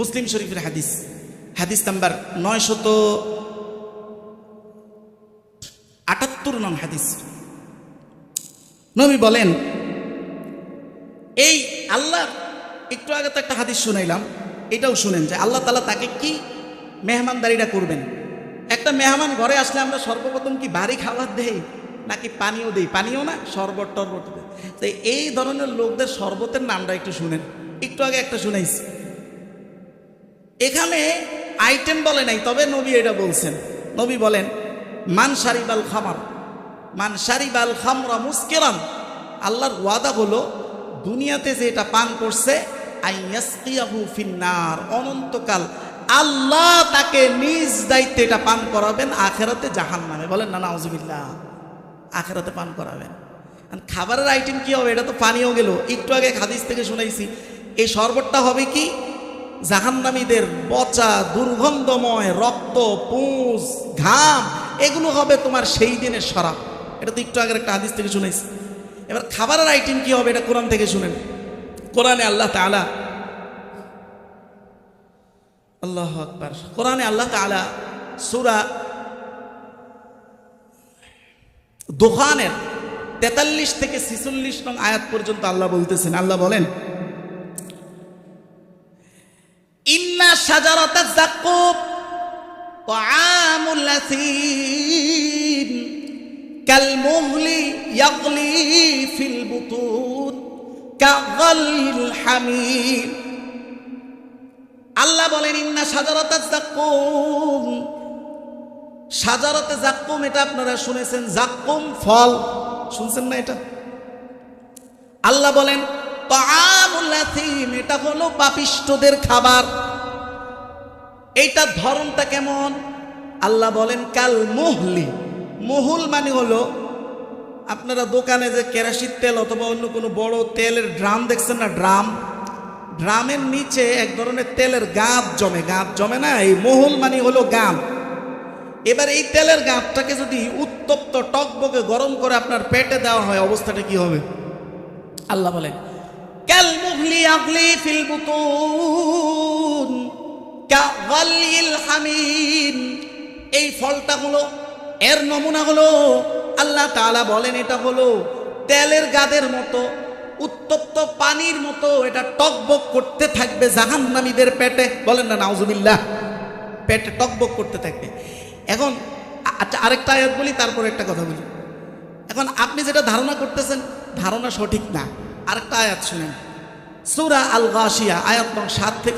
মুসলিম শরীফের হাদিস, হাদিস নাম্বার 978 নং হাদিস। নবী বলেন, এই আল্লাহ, একটু আগে তো একটা হাদিস শুনাইলাম, এটাও শুনেন যে আল্লাহ তাআলা তাকে কি মেহমানদারিটা করবেন। একটা মেহমান ঘরে আসলে আমরা সর্বপ্রথম কি ভারী খাবার দেই নাকি পানীয় দেই? পানীয় না, শরবত টরবত দেই। তো এই ধরনের লোকদের শরবতের নামটা একটু শুনেন। একটু আগে একটা শুনাইছি, এখানে আইটেম বলে নাই, তবে নবী এটা বলছেন। নবী বলেন, মান শারিবাল খামার, মান শারিবাল খামরা মুসকিরান, আল্লাহর ওয়াদা হলো দুনিয়াতে যে এটা পান করছে, আইয়াসকিয়াহু ফিন্নার, অনন্তকাল আল্লাহ তাকে নিজ দায়িত্বে এটা পান করাবেন আখেরাতে জাহান্নামে। বলেন না নাউজুবিল্লাহ, আখেরাতে পান করাবেন। খাবারের আইটেম কি হবে? এটা তো পানিও গেল, একটু আগে হাদিস থেকে শুনাইছি। এই শরবতটা হবে কি? জাহান্নামীদের পচা দুর্গন্ধময় রক্ত, পুঁজ, ঘাম, এগুলো হবে তোমার সেই দিনের শরাব। এটা তো একটু আগের একটা হাদিস থেকে শুনেছি। এবার খাবারের আইটেম কি হবে? এটা কোরআন থেকে শুনেন। কোরআনে আল্লাহ তাআলা, আল্লাহু আকবার, কোরআনে আল্লাহ তাআলা সূরা দুখানের 43 থেকে 46 নং আয়াত পর্যন্ত আল্লাহ বলতেছেন। আল্লাহ বলেন, ইন্না শাজারাতাজ যাক্কুম তাআমুল আসিম কালমুহলি ইয়াগলি ফিল বুতুন কাগালিল হামিম। আল্লাহ বলেন, ইন্না শাজারাতাজ যাক্কুম, শাজারাতে যাক্কুম, এটা আপনারা শুনেছেন, যাক্কুম ফল, শুনছেন না এটা? আল্লাহ বলেন তাআমুল আসিম, এটা হলো পাপিষ্ঠদের খাবার। এইটা ধরনটা কেমন? আল্লাহ বলেন কাল মুহলি, মুহুল মানে হলো আপনারা দোকানে যে কেরাসিন তেল অথবা অন্য কোনো বড় তেলের ড্রাম দেখছেন না, ড্রাম, ড্রামের নিচে এক ধরনের তেলের গাঁত জমে, গাঁত জমে না, এই মুহুল মানে হলো গাঁত। এবার এই তেলের গাঁতটাকে যদি উত্তপ্ত টকবকে গরম করে আপনার পেটে দেওয়া হয়, অবস্থাটা কি হবে? আল্লাহ বলেন কাল মুহলি আগলি ফিল বুতুন কাগালিল হামিম। এই ফলটা হলো, এর নমুনা হলো, আল্লাহ তাআলা বলেন এটা হলো তেলের গাদের মতো, উত্তপ্ত পানির মতো, এটা টকবক করতে থাকবে জাহান্নামীদের পেটে। বলেন না নাউজুবিল্লাহ, পেটে টকবক করতে থাকবে। এখন আচ্ছা, আরেকটা আয়াত বলি, তারপরে একটা কথা বলি। এখন আপনি যেটা ধারণা করতেছেন, ধারণা সঠিক না। আরেকটা আয়াত শুনেন, সূরা আল গাশিয়া, আয়াত নং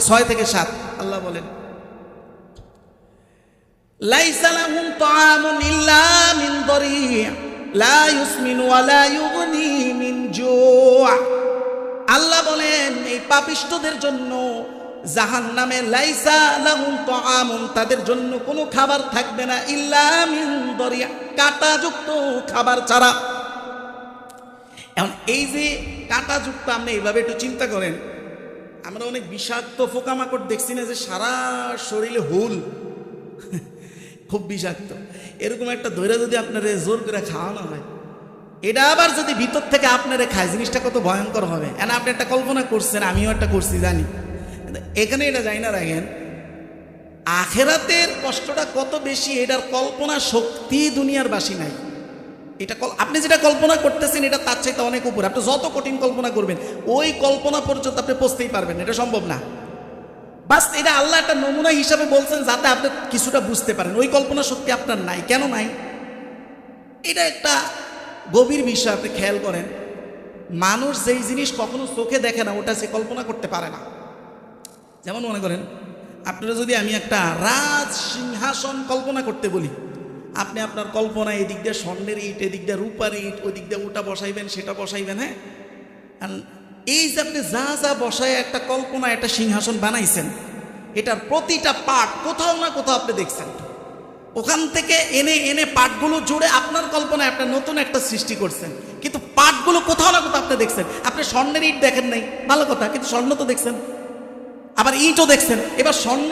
6 থেকে 7। আল্লাহ বলেন, লাইসা লাহুম তাআমুন ইল্লা মিন দরি' লা ইউসমিনু ওয়া লা ইউগনি মিন জু'। আল্লাহ বলেন এই পাপিষ্ঠদের জন্য জাহান্নামে লাইসা লাহুম তাআমুন, তাদের জন্য কোনো খাবার থাকবে না, ইল্লা মিন দরি', কাঁটাযুক্ত খাবার ছাড়া। এখন এই যে কাঁটাযুক্ত, আপনি এইভাবে একটু চিন্তা করেন, আমরা অনেক বিষাক্ত পোকামাকড় দেখছি না, যে সারা শরীরে হুল, খুব বিষাক্ত। এরকম একটা ধৈর্য যদি আপনারে জোর করে খাওয়ানো হয়, এটা আবার যদি ভিতর থেকে আপনারে খায়, জিনিসটা কত ভয়ঙ্কর হবে। এনা আপনি একটা কল্পনা করছেন, আমিও একটা করছি জানি, এখানে এটা যাই না রাখেন, আখেরাতের কষ্টটা কত বেশি, এটার কল্পনা শক্তি দুনিয়ার বাসী নাই। এটা আপনি যেটা কল্পনা করতেছেন, এটা তার চাইতে অনেক উপরে। আপনি যত কঠিন কল্পনা করবেন, ওই কল্পনা পর্যন্ত আপনি পৌঁছতেই পারবেন, এটা সম্ভব না। বাস এটা আল্লাহ একটা নমুনা হিসাবে বলছেন, যাতে আপনি কিছুটা বুঝতে পারেন। ওই কল্পনা শক্তি আপনার নাই, কেন নাই? এটা একটা গভীর বিষয়, আপনি খেয়াল করেন। মানুষ যেই জিনিস কখনো চোখে দেখে না, ওটা সে কল্পনা করতে পারে না। যেমন মনে করেন, আপনারা যদি আমি একটা রাজ সিংহাসন কল্পনা করতে বলি, আপনি আপনার কল্পনা এদিক দিয়ে স্বর্ণের ইট, এদিক দিয়ে রূপার ইট, ওই দিক দিয়ে ওটা বসাইবেন, সেটা বসাইবেন। হ্যাঁ, এই যে আপনি যা যা বসায় একটা কল্পনা, একটা সিংহাসন বানাইছেন, এটার প্রতিটা পার্ট কোথাও না কোথাও আপনি দেখছেন। ওখান থেকে এনে এনে পার্টগুলো জুড়ে আপনার কল্পনায় একটা নতুন একটা সৃষ্টি করছেন, কিন্তু পার্টগুলো কোথাও না কোথাও আপনি দেখছেন। আপনি স্বর্ণের ইট দেখেন নাই, ভালো কথা, কিন্তু স্বর্ণ তো দেখছেন, আবার ইটও দেখছেন। এবার স্বর্ণ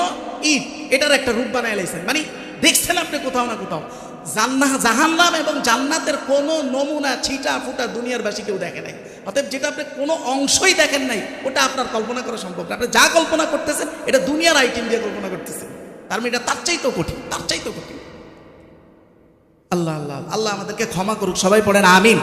ইট, এটার একটা রূপ বানায় লাইছেন, মানে দেখছেন আপনি কোথাও না কোথাও। জাহান্নাম এবং জান্নাতের কোনো নমুনা ছিটা ফুটা দুনিয়ার বাসী কেউ দেখে নাই। অতএব যেটা আপনি কোনো অংশই দেখেন নাই ওটা আপনার কল্পনা করা সম্ভব না। আপনি যা কল্পনা করতেছেন এটা দুনিয়ার আইটেম দিয়ে কল্পনা করতেছেন, তার মানে এটা তার চাইতেও কঠিন, তার চাইতেও কঠিন। আল্লাহ আল্লাহ আল্লাহ আমাদেরকে ক্ষমা করুক, সবাই পড়েন আমিন।